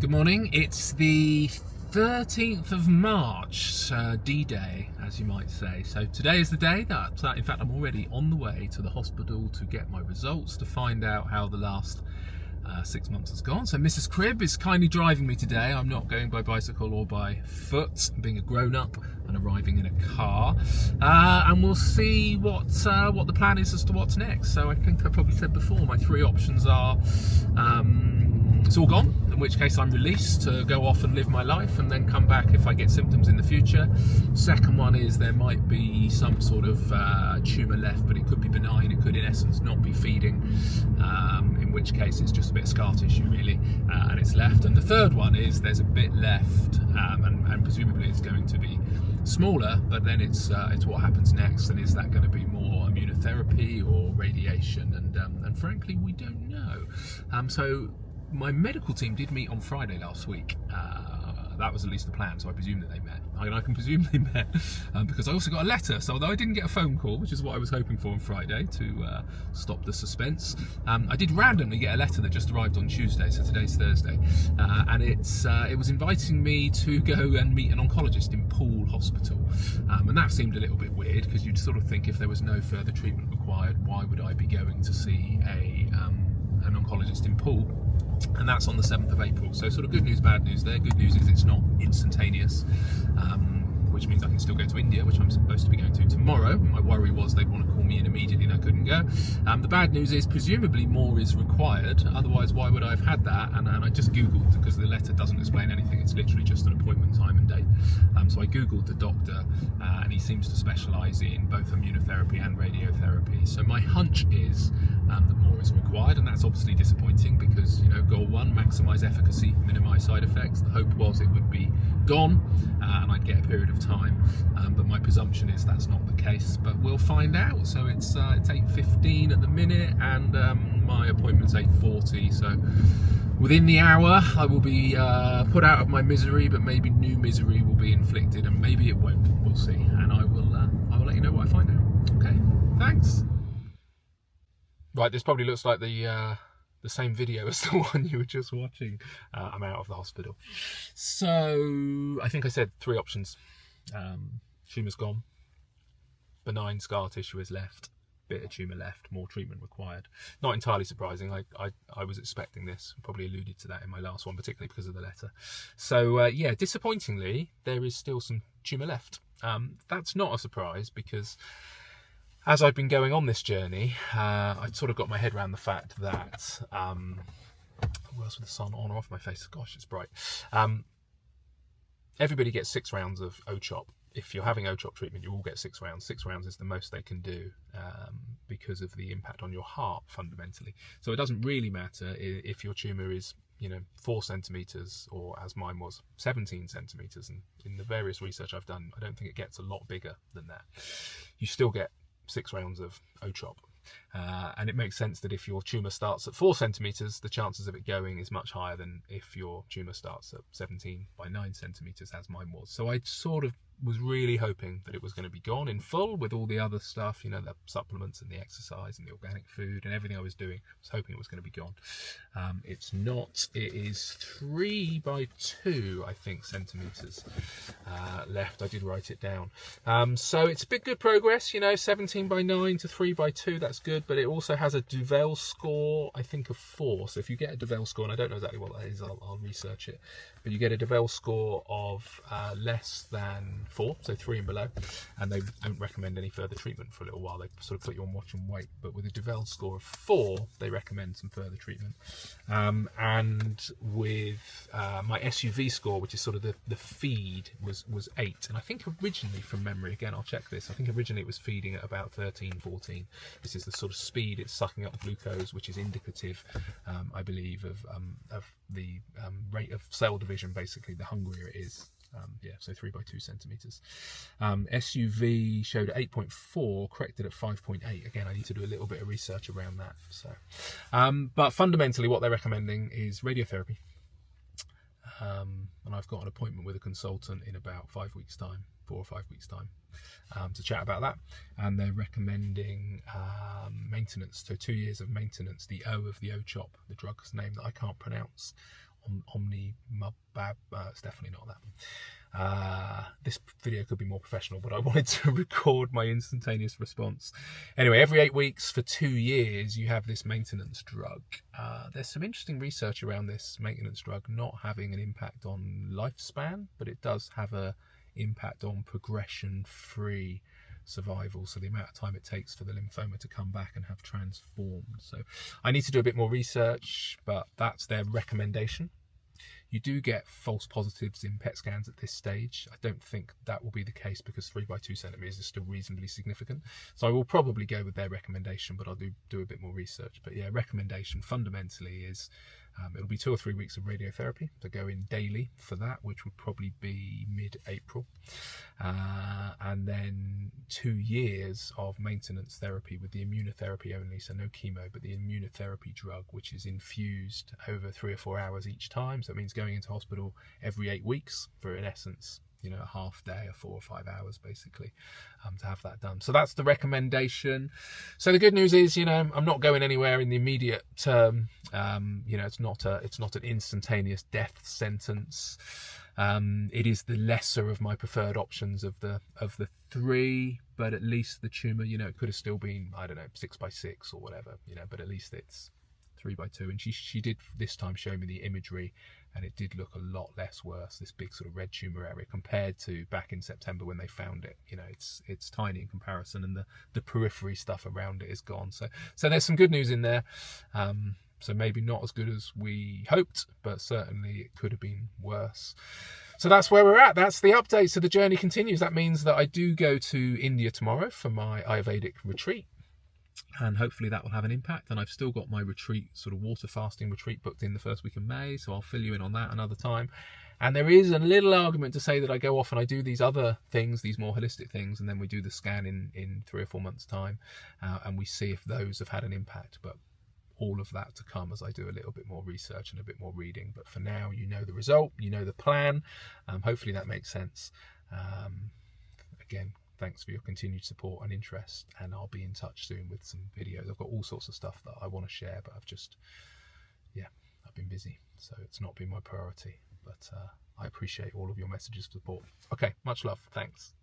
Good morning. It's the 13th of March, D-Day, as you might say. So today is the day that, in fact, I'm already on the way to the hospital to get my results to find out how the last 6 months has gone. So Mrs. Cribb is kindly driving me today. I'm not going by bicycle or by foot, being a grown-up and arriving in a car. And we'll see what the plan is as to what's next. So I think I probably said before, my three options are it's all gone, in which case I'm released to go off and live my life and then come back if I get symptoms in the future. Second one is there might be some sort of tumour left, but it could be benign, it could in essence not be feeding, in which case it's just a bit of scar tissue really, and it's left. And the third one is there's a bit left, and presumably it's going to be smaller, but then it's what happens next, and is that going to be more immunotherapy or radiation, and frankly we don't know. So my medical team did meet on Friday last week. That was at least the plan, so I presume that they met. I can presume they met because I also got a letter. So although I didn't get a phone call, which is what I was hoping for on Friday to stop the suspense, I did randomly get a letter that just arrived on Tuesday, so today's Thursday, and it was inviting me to go and meet an oncologist in Poole Hospital, and that seemed a little bit weird because you'd sort of think if there was no further treatment required, why would I be going to see an oncologist in Poole? And that's on the 7th of April. So sort of good news, bad news there. Good news is it's not instantaneous, which means I can still go to India, which I'm supposed to be going to tomorrow. My worry was they'd want to call me in immediately and I couldn't go. The bad news is presumably more is required. Otherwise, why would I have had that? And I just Googled, because the letter doesn't explain anything. It's literally just an appointment time and date. So I Googled the doctor, and he seems to specialise in both immunotherapy and radiotherapy. So my hunch is that more is required, and that's obviously disappointing because, you know, goal one, maximise efficacy, minimise side effects. The hope was it would be gone and I'd get a period of time, but my presumption is that's not the case, but we'll find out. So it's 8:15 at the minute, and my appointment's 8:40, so within the hour I will be put out of my misery, but maybe new misery will be inflicted, and maybe it won't. We'll see, and I will let you know what I find out. Okay, thanks. Right, this probably looks like the same video as the one you were just watching. I'm out of the hospital. So I think I said three options. Tumour's gone, benign scar tissue is left, bit of tumour left, more treatment required. Not entirely surprising. I was expecting this. Probably alluded to that in my last one, particularly because of the letter. So yeah, disappointingly, there is still some tumour left. That's not a surprise because as I've been going on this journey, I sort of got my head around the fact that, what else with the sun on or off my face? Gosh, it's bright. Everybody gets 6 rounds of OCHOP. If you're having OCHOP treatment, you all get 6 rounds. 6 rounds is the most they can do because of the impact on your heart, fundamentally. So it doesn't really matter if your tumour is, 4 centimetres or, as mine was, 17 centimetres. And in the various research I've done, I don't think it gets a lot bigger than that. You still get 6 rounds of OCHOP. And it makes sense that if your tumour starts at 4 centimetres, the chances of it going is much higher than if your tumour starts at 17 by 9 centimetres, as mine was. So I sort of was really hoping that it was going to be gone in full with all the other stuff, the supplements and the exercise and the organic food and everything I was doing. I was hoping it was going to be gone. It's not. It is 3 by 2, I think, centimetres left. I did write it down. So it's a bit good progress, 17 by 9 to 3 by 2, that's good, but it also has a Duvel score, I think, of 4. So if you get a Duvel score, and I don't know exactly what that is, I'll research it, but you get a Duvel score of less than 4, so 3 and below, and they don't recommend any further treatment for a little while. They sort of put you on watch and wait, but with a Duvel score of 4, they recommend some further treatment. And with my SUV score, which is sort of the feed, was 8, and I think originally, from memory, again I'll check this, I think originally it was feeding at about 13, 14. This is the sort of speed it's sucking up glucose, which is indicative, I believe, of the rate of cell division. Basically, the hungrier it is. So 3 by 2 centimetres. SUV showed 8.4, corrected at 5.8. Again, I need to do a little bit of research around that. So, but fundamentally, what they're recommending is radiotherapy. And I've got an appointment with a consultant in about 5 weeks' time, 4 or 5 weeks' time, to chat about that. And they're recommending maintenance, so 2 years of maintenance, the O of the OCHOP, the drug's name that I can't pronounce, omnimabab. It's definitely not that. This video could be more professional, but I wanted to record my instantaneous response. Anyway, every 8 weeks for 2 years, you have this maintenance drug. There's some interesting research around this maintenance drug not having an impact on lifespan, but it does have an impact on progression-free survival, so the amount of time it takes for the lymphoma to come back and have transformed. So I need to do a bit more research, but that's their recommendation. You do get false positives in PET scans at this stage. I don't think that will be the case because 3 by 2 centimeters is still reasonably significant. So I will probably go with their recommendation, but I'll do a bit more research. But yeah, recommendation fundamentally is it'll be 2 or 3 weeks of radiotherapy to go in daily for that, which would probably be mid-April. And then 2 years of maintenance therapy with the immunotherapy only, so no chemo, but the immunotherapy drug, which is infused over 3 or 4 hours each time. So it means going into hospital every 8 weeks for, in essence, a half day or 4 or 5 hours basically, to have that done. So that's the recommendation. So the good news is, I'm not going anywhere in the immediate term. It's not an instantaneous death sentence. It is the lesser of my preferred options of the 3, but at least the tumor, it could have still been, I don't know, 6 by 6 or whatever, but at least it's 3 by 2. And she did this time show me the imagery, and it did look a lot less worse, this big sort of red tumor area, compared to back in September when they found it. It's tiny in comparison, and the periphery stuff around it is gone. So there's some good news in there. So maybe not as good as we hoped, but certainly it could have been worse. So that's where we're at. That's the update. So the journey continues. That means that I do go to India tomorrow for my Ayurvedic retreat, and hopefully that will have an impact. And I've still got my retreat, sort of water fasting retreat, booked in the first week of May, so I'll fill you in on that another time. And there is a little argument to say that I go off and I do these other things, these more holistic things, and then we do the scan in 3 or 4 months' time, and we see if those have had an impact. But all of that to come as I do a little bit more research and a bit more reading. But for now, the result, the plan. Hopefully that makes sense. Again, thanks for your continued support and interest, and I'll be in touch soon with some videos. I've got all sorts of stuff that I want to share, but I've been busy, so it's not been my priority. But I appreciate all of your messages of support. Okay, much love. Thanks.